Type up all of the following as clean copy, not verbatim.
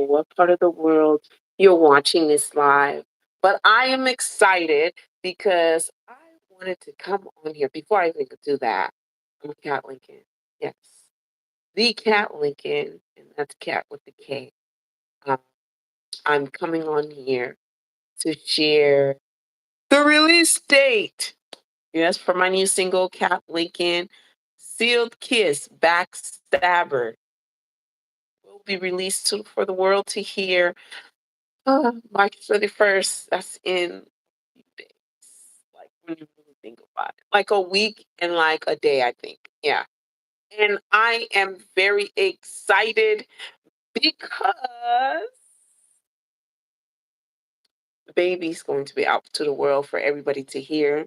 what part of the world you're watching this live. But I am excited because I wanted to come on here before I even could do that. I'm Cat Lincoln. Yes. The Cat Lincoln, and that's cat with the K. Um, I'm coming on here to share the release date. Yes, for my new single, Cat Lincoln, Sealed Kiss, Backstabber, will be released for the world to hear March 31st. That's in a few days. Like, when you really think about it, like a week and like a day, I think. Yeah. And I am very excited because the baby's going to be out to the world for everybody to hear.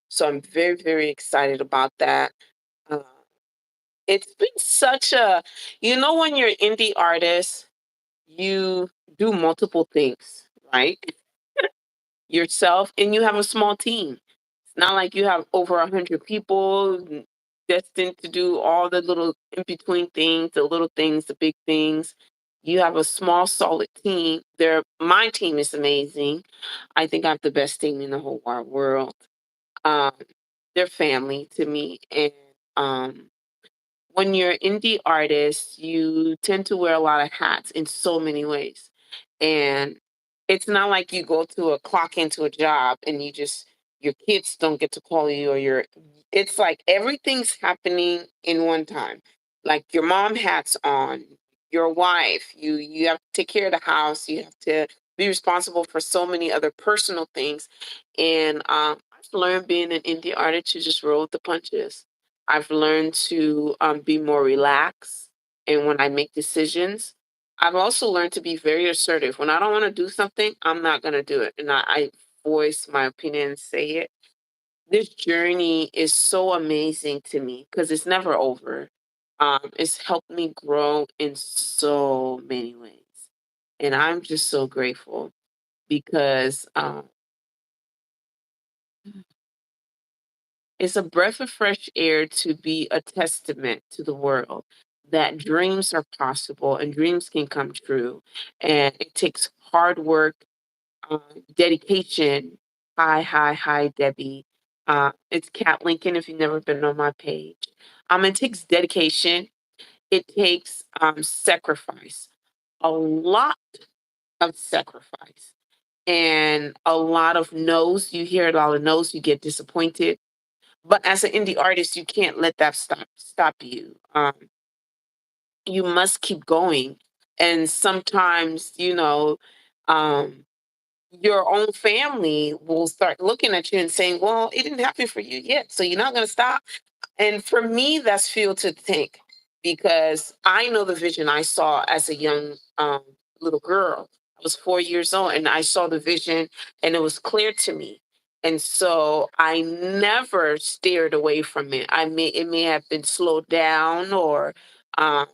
So I'm very, very excited about that. Uh, it's been such a, when you're an indie artist, you do multiple things, right? Yourself, and you have a small team. It's not like you have over 100 people destined to do all the little in between things, the little things, the big things. You have a small, solid team. My team is amazing. I think I have the best team in the whole wide world. Um, they're family to me, and um, when you're an indie artist, you tend to wear a lot of hats in so many ways. And it's not like you go to a clock into a job and your kids don't get to call you, it's like everything's happening in one time. Like your mom hat's on, your wife, you have to take care of the house, you have to be responsible for so many other personal things. And I've learned being an indie artist to just roll with the punches. I've learned to be more relaxed. And when I make decisions, I've also learned to be very assertive. When I don't want to do something, I'm not going to do it. And I voice my opinion and say it. This journey is so amazing to me because it's never over. It's helped me grow in so many ways. And I'm just so grateful because it's a breath of fresh air to be a testament to the world that dreams are possible and dreams can come true. And it takes hard work, dedication. Hi, hi, hi, Debbie. It's Kat Lincoln if you've never been on my page. It takes dedication, it takes sacrifice, a lot of sacrifice, and a lot of no's. You hear a lot of no's, you get disappointed, but as an indie artist, you can't let that stop you. You must keep going. And sometimes, um, your own family will start looking at you and saying, "Well, it didn't happen for you yet, so you're not going to stop." And for me, that's fuel to think because I know the vision I saw as a young little girl. I was 4 years old and I saw the vision and it was clear to me. And so I never steered away from it. It may have been slowed down or um,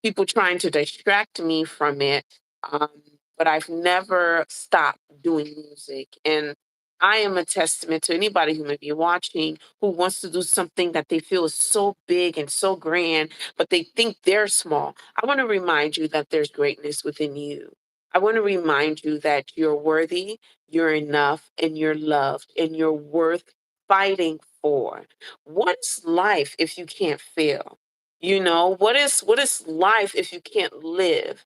people trying to distract me from it. Um, but I've never stopped doing music. And I am a testament to anybody who may be watching who wants to do something that they feel is so big and so grand, but they think they're small. I want to remind you that there's greatness within you. I want to remind you that you're worthy, you're enough, and you're loved, and you're worth fighting for. What's life if you can't fail? What is life if you can't live?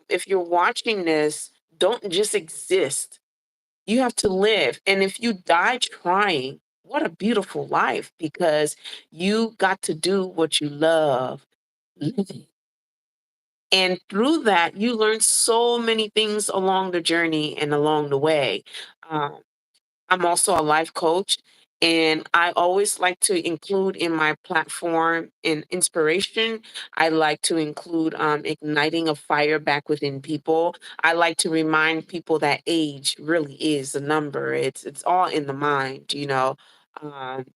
If you're watching this, don't just exist. You have to live. And if you die trying, what a beautiful life because you got to do what you love living. And through that, you learn so many things along the journey and along the way. Um, I'm also a life coach, and I always like to include in my platform in inspiration. I like to include igniting a fire back within people. I like to remind people that age really is a number. It's all in the mind. Um,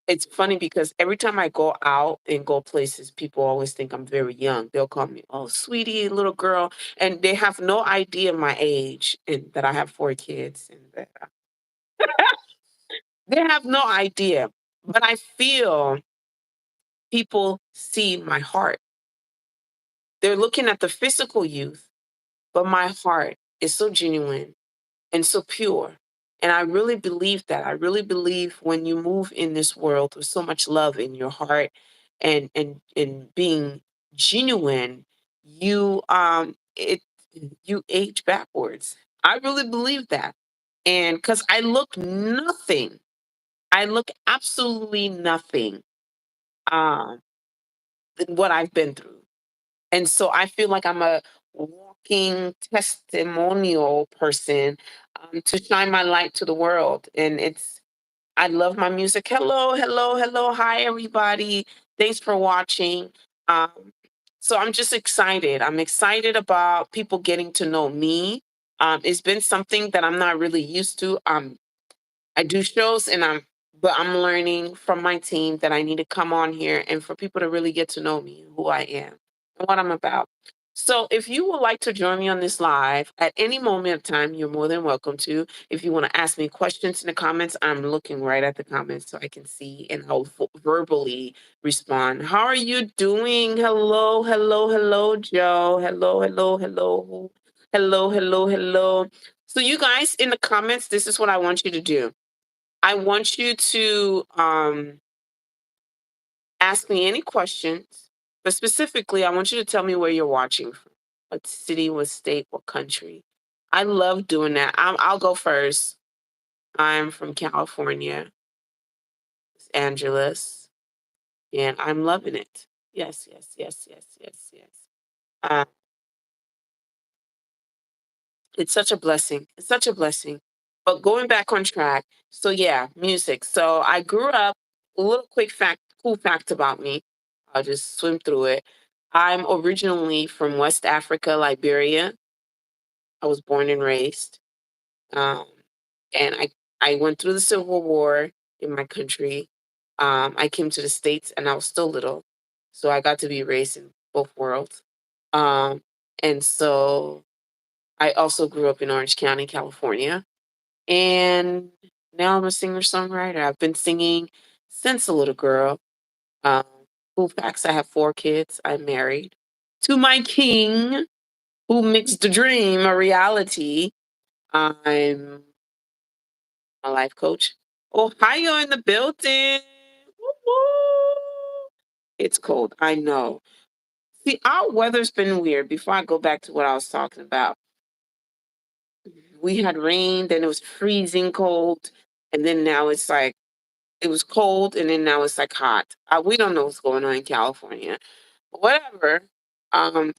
it's funny because every time I go out and go places, people always think I'm very young. They'll call me, "Oh, sweetie, little girl," and they have no idea my age and that I have 4 kids and that they have no idea, but I feel people see my heart. they're looking at the physical youth, but my heart is so genuine and so pure. And I really believe that. I really believe when you move in this world with so much love in your heart and being genuine, you age backwards. I really believe that. And because I look nothing, I look absolutely nothing um than what I've been through. And so I feel like I'm a walking testimonial person to shine my light to the world. And I love my music. Hello, hello, hello. Hi, everybody. Thanks for watching. Um, so I'm just excited. I'm excited about people getting to know me. It's been something that I'm not really used to. I do shows but I'm learning from my team that I need to come on here and for people to really get to know me, who I am, and what I'm about. So if you would like to join me on this live at any moment of time, you're more than welcome to. If you want to ask me questions in the comments, I'm looking right at the comments so I can see and I'll verbally respond. How are you doing? Hello, hello, hello, Joe. Hello, hello, hello. Hello, hello, hello. So you guys in the comments, this is what I want you to do. I want you to ask me any questions, but specifically, I want you to tell me where you're watching from. What city, what state, what country. I love doing that. I'll go first. I'm from California, Los Angeles, and I'm loving it. Yes, yes, yes, yes, yes, yes. Uh, it's such a blessing. It's such a blessing. But going back on track, so yeah, music. So I grew up, a little quick fact, cool fact about me. I'll just swim through it. I'm originally from West Africa, Liberia. I was born and raised. Um, and I went through the Civil War in my country. I came to the States and I was still little. So I got to be raised in both worlds. Um, and so I also grew up in Orange County, California. And now I'm a singer-songwriter. I've been singing since a little girl. Um, cool facts, I have 4 kids. I'm married to my king who makes the dream a reality. I'm a life coach. Ohio in the building. Woo woo. It's cold. I know. See, our weather's been weird. Before I go back to what I was talking about, we had rain, then it was freezing cold, and then now it's like it was cold, and then now it's like hot. We don't know what's going on in California. Whatever.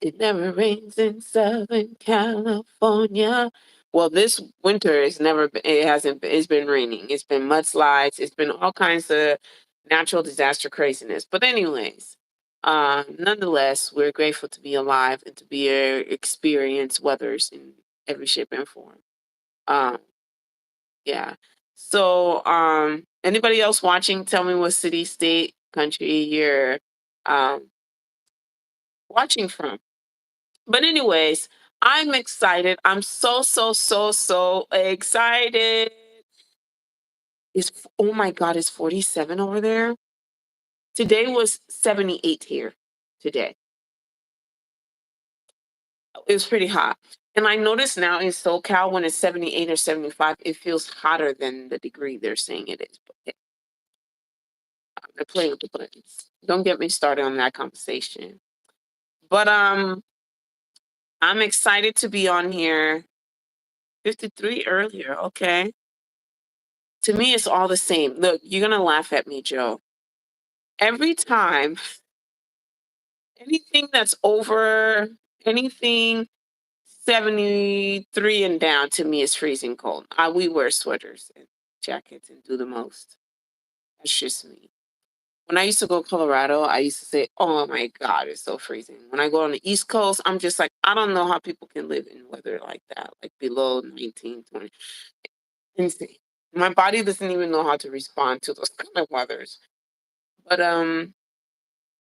It never rains in Southern California. Well, this winter it's never been, it hasn't been, it's been raining. It's been mudslides. It's been all kinds of natural disaster craziness. But anyways, nonetheless, we're grateful to be alive and to be experience weathers in every shape and form. Um, yeah. So, anybody else watching, tell me what city, state, country you're um watching from. But anyways, I'm excited. I'm so so so so excited. Oh my god, it's 47 over there. Today was 78 here. Today. It was pretty hot. And I notice now in SoCal when it's 78 or 75, it feels hotter than the degree they're saying it is. But yeah, they're playing with the buttons. Don't get me started on that conversation. But I'm excited to be on here. 53 earlier. Okay. To me, it's all the same. Look, you're gonna laugh at me, Joe. Every time, anything that's over anything 73 and down to me is freezing cold. We wear sweaters and jackets and do the most. That's just me. When I used to go to Colorado, I used to say, "Oh my God, it's so freezing." When I go on the East Coast, I'm just like, I don't know how people can live in weather like that, like below 19, 20. Insane. My body doesn't even know how to respond to those kind of weathers. But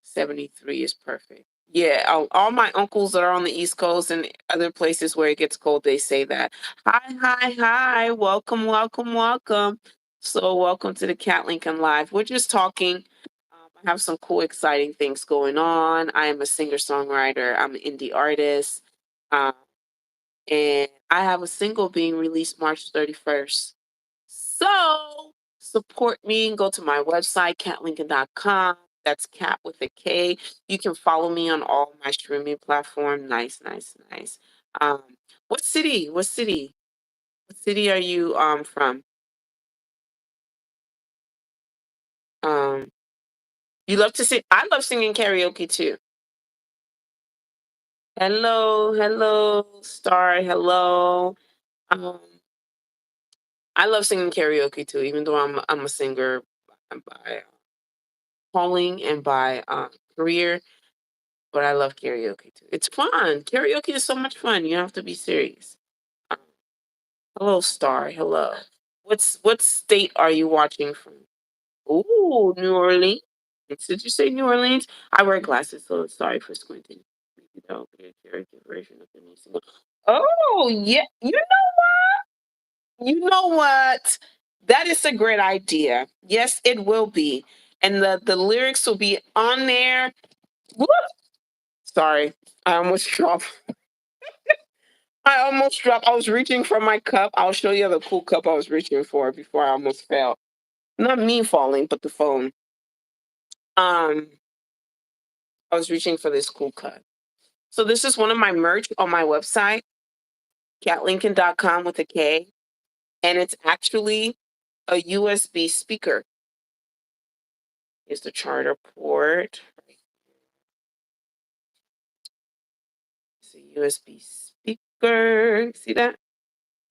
73 is perfect. Yeah, all my uncles that are on the East Coast and other places where it gets cold, they say that. Hi, hi, hi. Welcome, welcome, welcome. So welcome to the Cat Lincoln Live. We're just talking. I I have some cool, exciting things going on. I am a singer-songwriter. I'm an indie artist. Um, and I have a single being released March 31st. So support me and go to my website, catlincoln.com. That's cat with a K. You can follow me on all my streaming platform. Nice, nice, nice. Um, what city? What city? What city are you from? Um, you love to sing. I love singing karaoke too. Hello, hello, Star. Hello. Um, I love singing karaoke too, even though I'm a singer by calling and by career. But I love karaoke too. It's fun. Karaoke is so much fun. You don't have to be serious. Um, hello, Star. Hello. What state are you watching from? Ooh, New Orleans. Did you say New Orleans? I wear glasses, so sorry for squinting. Maybe that'll be a karaoke version of the new single. Oh yeah, you know what? That is a great idea. Yes, it will be, and the lyrics will be on there. Whoop! Sorry, I almost dropped. I almost dropped. I was reaching for my cup. I'll show you the cool cup I was reaching for before I almost fell. Not me falling, but the phone. Um, I was reaching for this cool cup. So this is one of my merch on my website, catlincoln.com with a K, and it's actually a USB speaker. Is the charter port. It's a USB speaker. See that?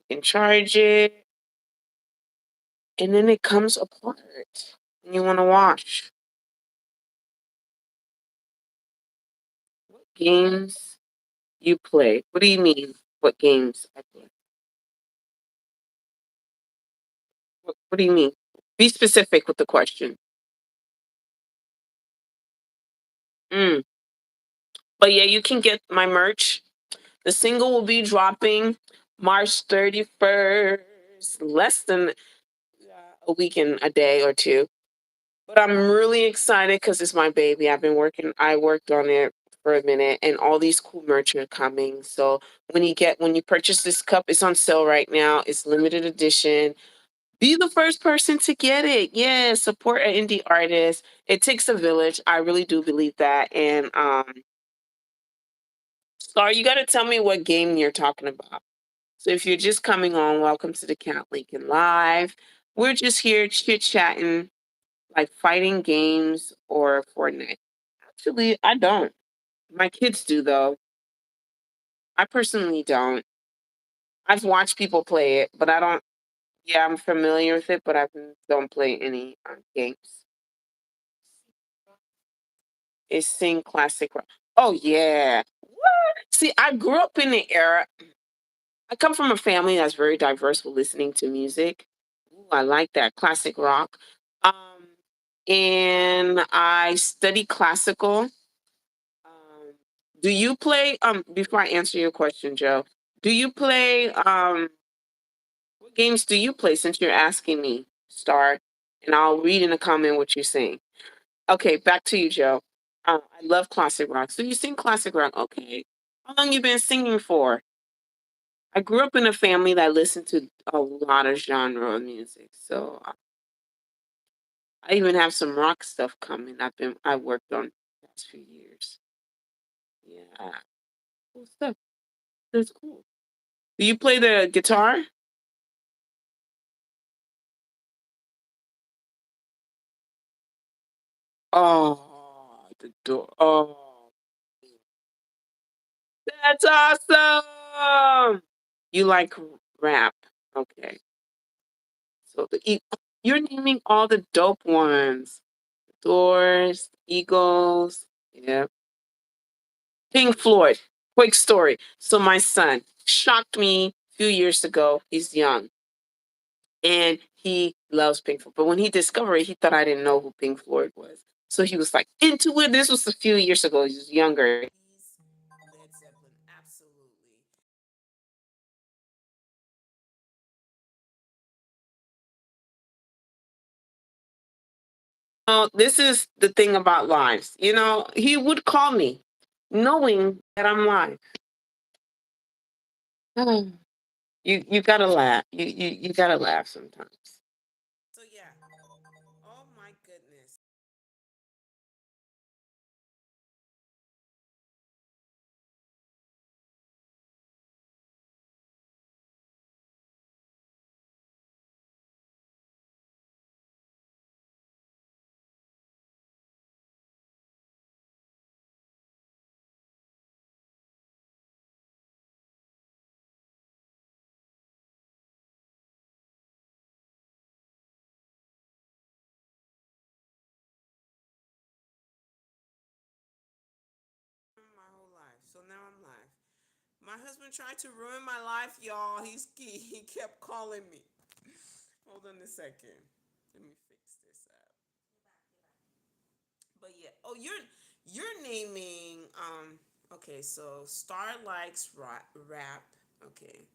You can charge it, and then it comes apart. And you want to wash. What games you play? What do you mean? What games I play? What do you mean? Be specific with the question. Mm. But yeah, you can get my merch. The single will be dropping March 31st, less than a week and a day or two. But I'm really excited because it's my baby. I worked on it for a minute and all these cool merch are coming. So when you purchase this cup, it's on sale right now. It's limited edition. Be the first person to get it. Yeah, support an indie artist. It takes a village. I really do believe that. And Star, you gotta tell me what game you're talking about. So if you're just coming on, welcome to the Count Lincoln Live. We're just here chit chatting, like fighting games or Fortnite. Actually, I don't. My kids do though. I personally don't. I've watched people play it, but I don't. Yeah, I'm familiar with it, but I don't play any games. Is sing classic rock. Oh yeah. What? See, I grew up in the era. I come from a family that's very diverse with listening to music. Ooh, I like that classic rock. Um, and I study classical. Um, do you play? Before I answer your question, Joe, do you play? What games do you play? Since you're asking me, Star, and I'll read in a comment what you're saying. Okay, back to you, Joe. I love classic rock. So you sing classic rock? Okay. How long you been singing for? I grew up in a family that listened to a lot of genre of music. So I even have some rock stuff coming. I worked on the past few years. Yeah, cool stuff. That's cool. Do you play the guitar? Oh, the door. Oh, that's awesome. You like rap? Okay. So you're naming all the dope ones. Doors, Eagles. Yeah. Pink Floyd. Quick story. So my son shocked me a few years ago. He's young and he loves Pink Floyd. But when he discovered it, he thought I didn't know who Pink Floyd was. So he was like into it. This was a few years ago. He was younger. Led Zeppelin, absolutely. Oh, this is the thing about lives. He would call me knowing that I'm live. You gotta laugh. You gotta laugh sometimes. So yeah. Oh my goodness. My whole life. So now I'm live. My husband tried to ruin my life, y'all. He kept calling me. Hold on a second. Let me fix this up. But yeah. Oh, you're naming okay, so Star likes rap. Okay.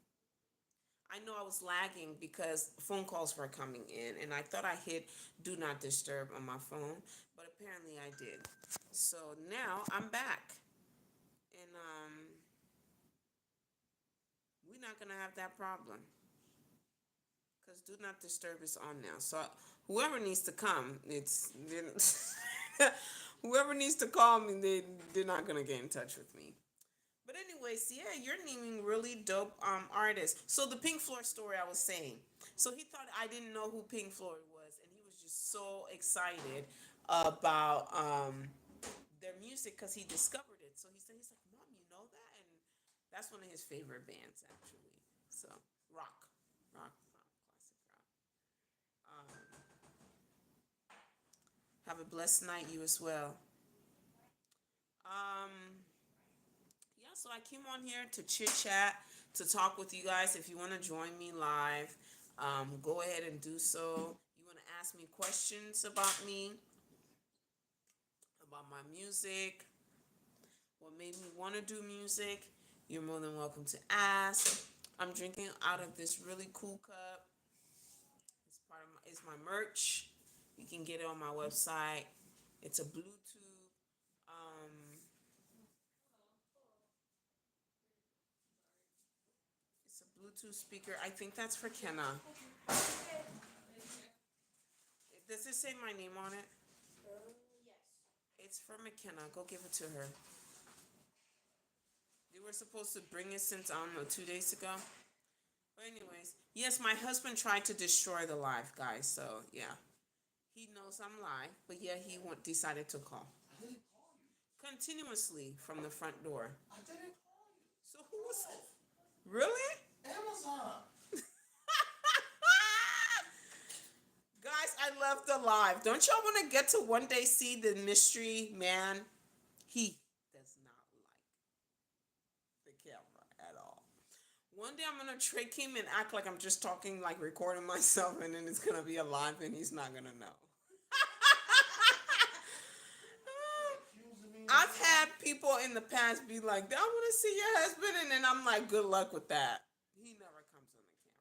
I know I was lagging because phone calls were coming in and I thought I hit do not disturb on my phone, but apparently I did. So now I'm back. And we're not gonna have that problem because do not disturb is on now. So whoever needs to come, whoever needs to call me, they're not gonna get in touch with me. But anyways, yeah, you're naming really dope artists. So the Pink Floyd story I was saying. So he thought I didn't know who Pink Floyd was, and he was just so excited about their music because he discovered it. So he's like, "Mom, you know that?" And that's one of his favorite bands actually. So rock, classic rock. Have a blessed night, you as well. Um, yeah, so I came on here to chit chat, to talk with you guys. If you want to join me live, go ahead and do so. You want to ask me questions about me, about my music, what made me want to do music, you're more than welcome to ask. I'm drinking out of this really cool cup. It's my merch. You can get it on my website. It's a Bluetooth. Um, it's a Bluetooth speaker. I think that's for Kenna. Does it say my name on it? It's for McKenna. Go give it to her. You were supposed to bring it since, I don't know, 2 days ago. But anyways, yes, my husband tried to destroy the live, guys. So yeah, he knows I'm live, but yeah, decided to call continuously from the front door. So who was it? Really? Guys, I love the live. Don't y'all want to get to one day see the mystery man? He does not like the camera at all. One day I'm gonna trick him and act like I'm just talking, like recording myself, and then it's gonna be alive, and he's not gonna know. I've had people in the past be like, "I want to see your husband," and then I'm like, "Good luck with that." He never comes on the camera.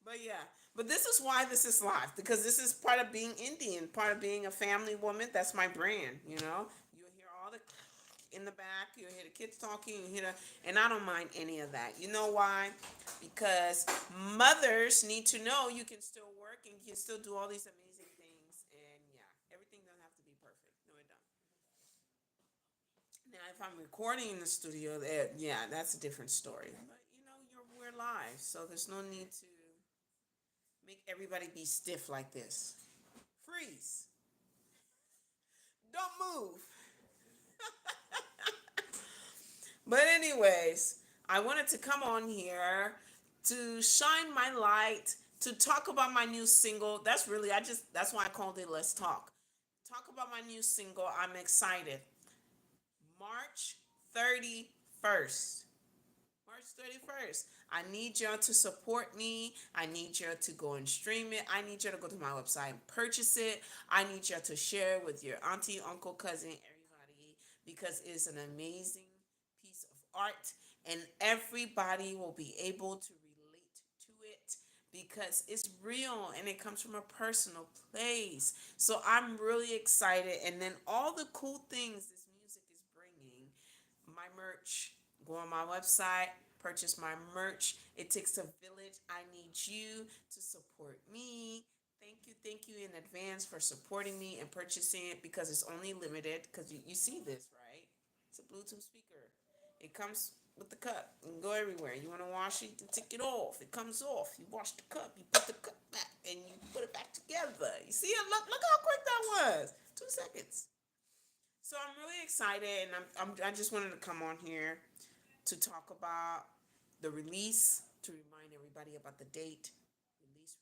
But yeah, but this is why this is live because this is part of being Indian, part of being a family woman. That's my brand. You'll hear all the in the back. You'll hear the kids talking. And I don't mind any of that. You know why? Because mothers need to know you can still work and you can still do all these amazing things. And yeah, everything doesn't have to be perfect. No, it don't. Now, if I'm recording in the studio, yeah, that's a different story. But we're live, so there's no need to make everybody be stiff like this. Freeze. Don't move. But anyways, I wanted to come on here to shine my light, to talk about my new single. That's why I called it Let's Talk. Talk about my new single. I'm excited. March 31st. March 31st. I need y'all to support me. I need y'all to go and stream it. I need y'all to go to my website and purchase it. I need y'all to share it with your auntie, uncle, cousin, everybody, because it's an amazing piece of art and everybody will be able to relate to it because it's real and it comes from a personal place. So I'm really excited. And then all the cool things this music is bringing, my merch, go on my website, purchase my merch. It takes a village. I need you to support me. Thank you in advance for supporting me and purchasing it because it's only limited. Because you see this, right? It's a Bluetooth speaker. It comes with the cup. You can go everywhere. You want to wash it, you can take it off. It comes off. You wash the cup. You put the cup back, and you put it back together. You see it? Look how quick that was. 2 seconds. So I'm really excited, and I just wanted to come on here to talk about the release, to remind everybody about the date. Release.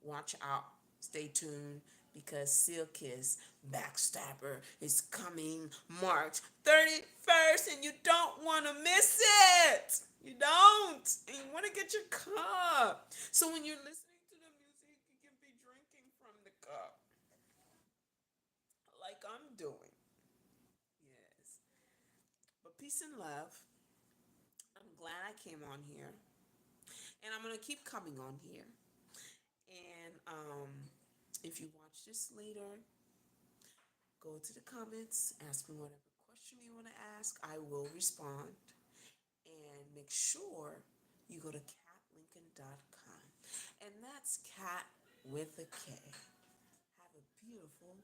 Watch out. Stay tuned because Seal Kiss Backstabber is coming March 31st, and you don't want to miss it. You don't. And you want to get your cup. So when you're listening to the music, you can be drinking from the cup like I'm doing. Yes. But peace and love. I'm glad I came on here. And I'm going to keep coming on here. And if you watch this later, go to the comments, ask me whatever question you want to ask. I will respond. And make sure you go to catlincoln.com. And that's cat with a K. Have a beautiful